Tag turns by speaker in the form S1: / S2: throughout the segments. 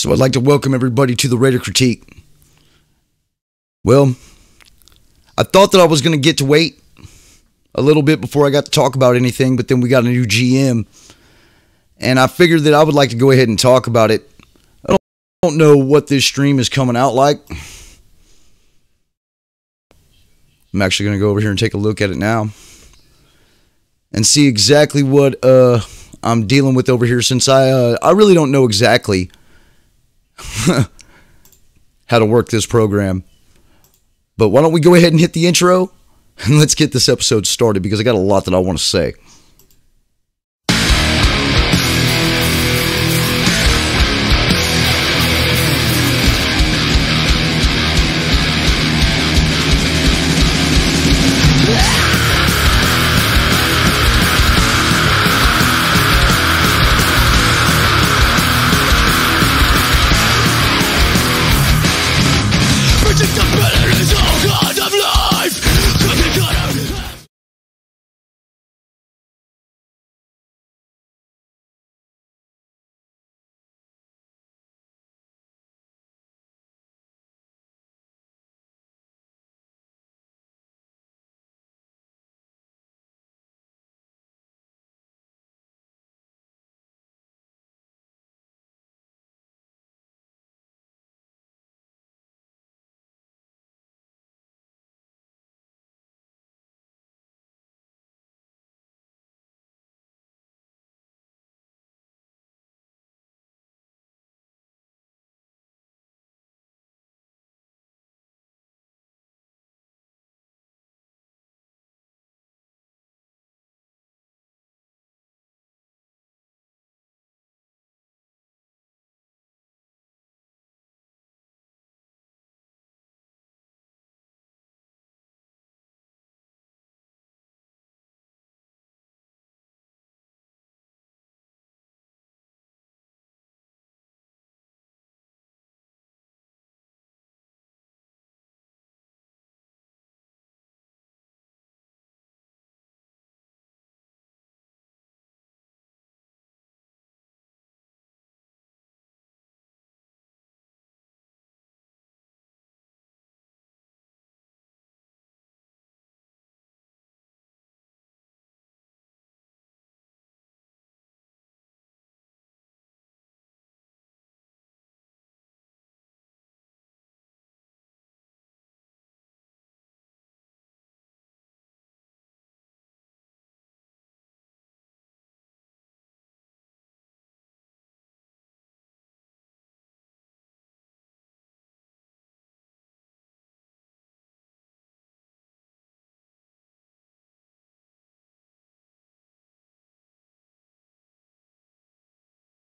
S1: So I'd like to welcome everybody to the Raider Critique. Well, I thought that I was going to get to wait a little bit before I got to talk about anything, but then we got a new GM, and I figured that I would like to go ahead and talk about it. I don't know what this stream is coming out like. I'm actually going to go over here and take a look at it now and see exactly what I'm dealing with over here, since I really don't know exactly how to work this program. But why don't we go ahead and hit the intro and let's get this episode started, because I got a lot that I want to say.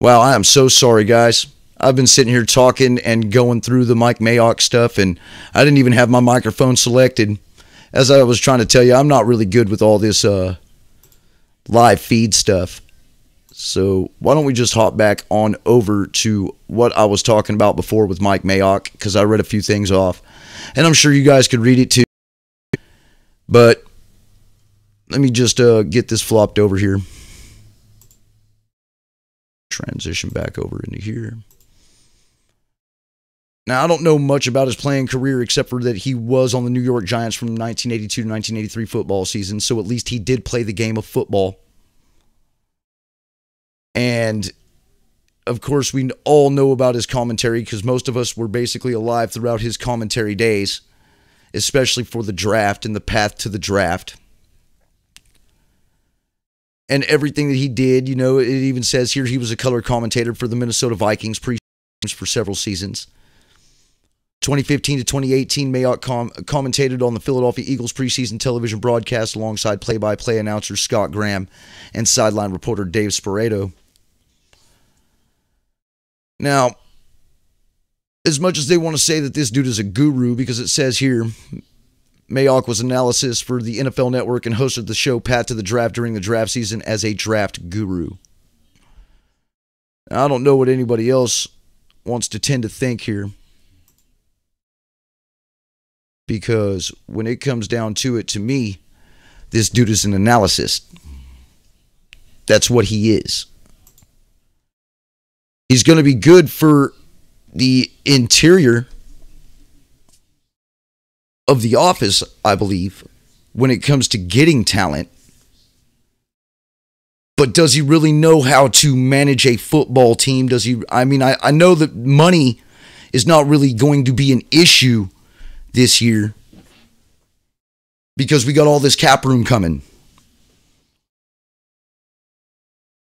S1: Wow, I am so sorry, guys. I've been sitting here talking and going through the Mike Mayock stuff, and I didn't even have my microphone selected. As I was trying to tell you, I'm not really good with all this live feed stuff. So why don't we just hop back on over to what I was talking about before with Mike Mayock, because I read a few things off, and I'm sure you guys could read it too. But let me just get this flopped over here. Transition back over into here. Now, I don't know much about his playing career except for that he was on the New York Giants from 1982 to 1983 football season, so at least he did play the game of football. And, of course, we all know about his commentary, because most of us were basically alive throughout his commentary days, especially for the draft and the path to the draft. And everything that he did, you know, it even says here he was a color commentator for the Minnesota Vikings pre-games for several seasons. 2015 to 2018, Mayock commentated on the Philadelphia Eagles preseason television broadcast alongside play-by-play announcer Scott Graham and sideline reporter Dave Sparato. Now, as much as they want to say that this dude is a guru, because it says here, Mayock was analysis for the NFL Network and hosted the show Pat to the Draft during the draft season as a draft guru. Now, I don't know what anybody else wants to tend to think here, because when it comes down to it, to me, this dude is an analyst. That's what he is. He's going to be good for the interior of the office, I believe, when it comes to getting talent. But does he really know how to manage a football team? Does he? I mean, I know that money is not really going to be an issue this year because we got all this cap room coming.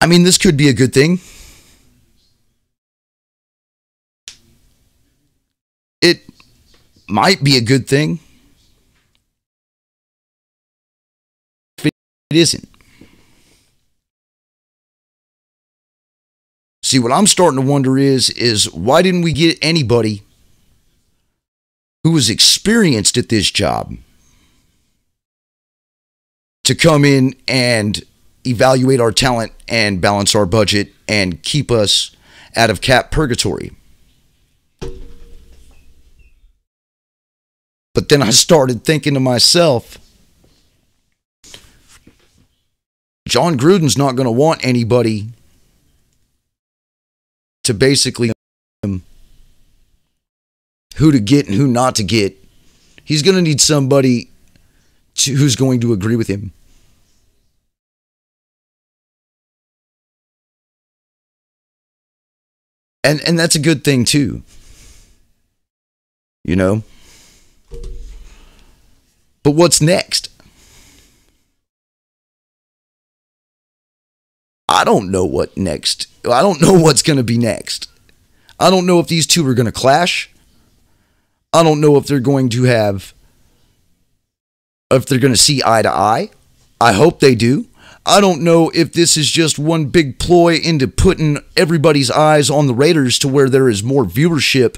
S1: I mean, this could be a good thing. It might be a good thing. If it isn't. See, what I'm starting to wonder is why didn't we get anybody who was experienced at this job to come in and evaluate our talent and balance our budget and keep us out of cap purgatory? But then I started thinking to myself, John Gruden's not going to want anybody to basically who to get and who not to get. He's going to need somebody who's going to agree with him. And that's a good thing too. You know? But what's next? I don't know what next. I don't know what's going to be next. I don't know if these two are going to clash. I don't know if they're going to see eye to eye. I hope they do. I don't know if this is just one big ploy into putting everybody's eyes on the Raiders to where there is more viewership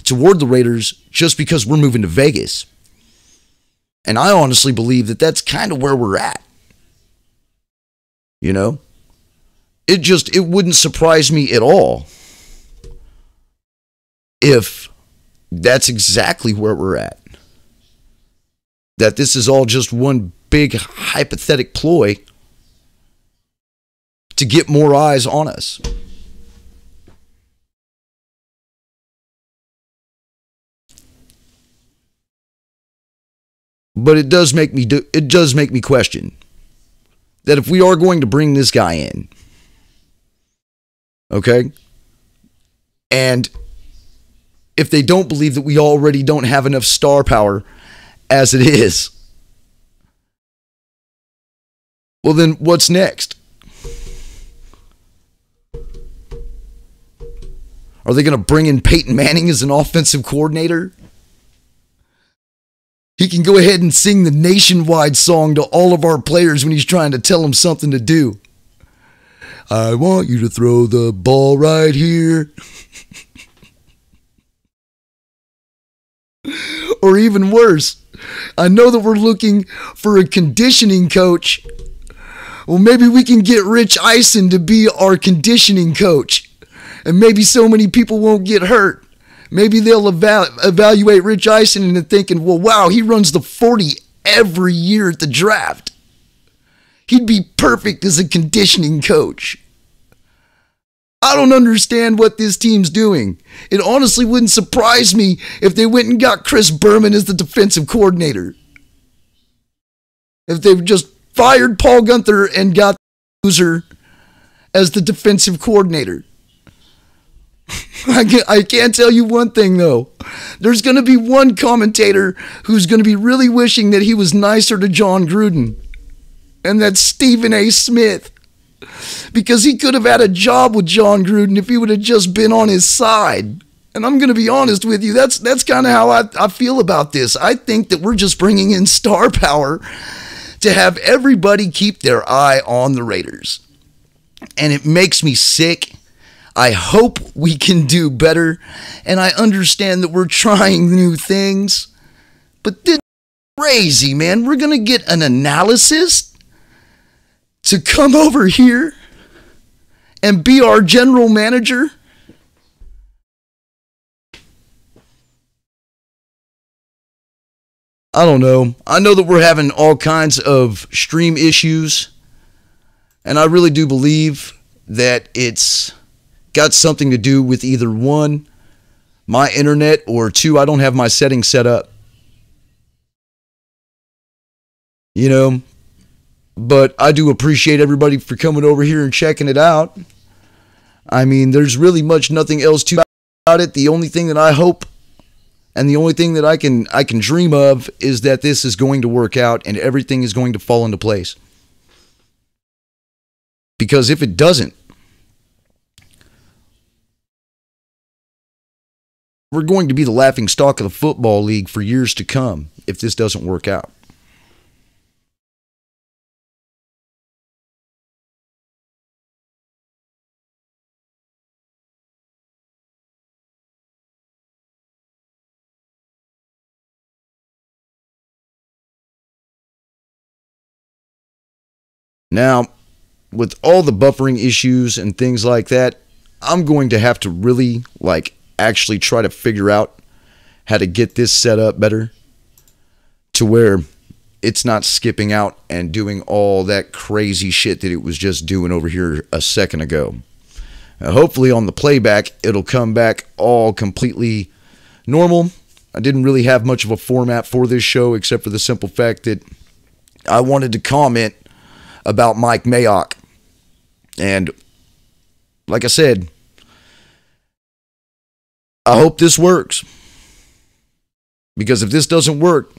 S1: toward the Raiders just because we're moving to Vegas. And I honestly believe that that's kind of where we're at. You know? It wouldn't surprise me at all if that's exactly where we're at. That this is all just one big hypothetical ploy to get more eyes on us. But it does make me question that if we are going to bring this guy in, okay, and if they don't believe that we already don't have enough star power as it is, well then what's next? Are they going to bring in Peyton Manning as an offensive coordinator? He can go ahead and sing the nationwide song to all of our players when he's trying to tell them something to do. I want you to throw the ball right here. Or even worse, I know that we're looking for a conditioning coach. Well, maybe we can get Rich Eisen to be our conditioning coach. And maybe so many people won't get hurt. Maybe they'll evaluate Rich Eisen and they're thinking, well, wow, he runs the 40 every year at the draft. He'd be perfect as a conditioning coach. I don't understand what this team's doing. It honestly wouldn't surprise me if they went and got Chris Berman as the defensive coordinator. If they've just fired Paul Gunther and got the loser as the defensive coordinator. I can't tell you one thing, though. There's going to be one commentator who's going to be really wishing that he was nicer to John Gruden. And that's Stephen A. Smith. Because he could have had a job with John Gruden if he would have just been on his side. And I'm going to be honest with you, that's kind of how I feel about this. I think that we're just bringing in star power to have everybody keep their eye on the Raiders. And it makes me sick. I hope we can do better, and I understand that we're trying new things, but this is crazy, man. We're going to get an analyst to come over here and be our general manager? I don't know. I know that we're having all kinds of stream issues, and I really do believe that it's got something to do with either one, my internet, or two, I don't have my settings set up. You know, but I do appreciate everybody for coming over here and checking it out. I mean, there's really much nothing else to about it. The only thing that I hope and the only thing that I can dream of is that this is going to work out and everything is going to fall into place. Because if it doesn't, we're going to be the laughing stock of the football league for years to come if this doesn't work out. Now, with all the buffering issues and things like that, I'm going to have to really actually try to figure out how to get this set up better to where it's not skipping out and doing all that crazy shit that it was just doing over here a second ago. Hopefully on the playback, it'll come back all completely normal. I didn't really have much of a format for this show except for the simple fact that I wanted to comment about Mayock. And like I said, I hope this works. Because if this doesn't work,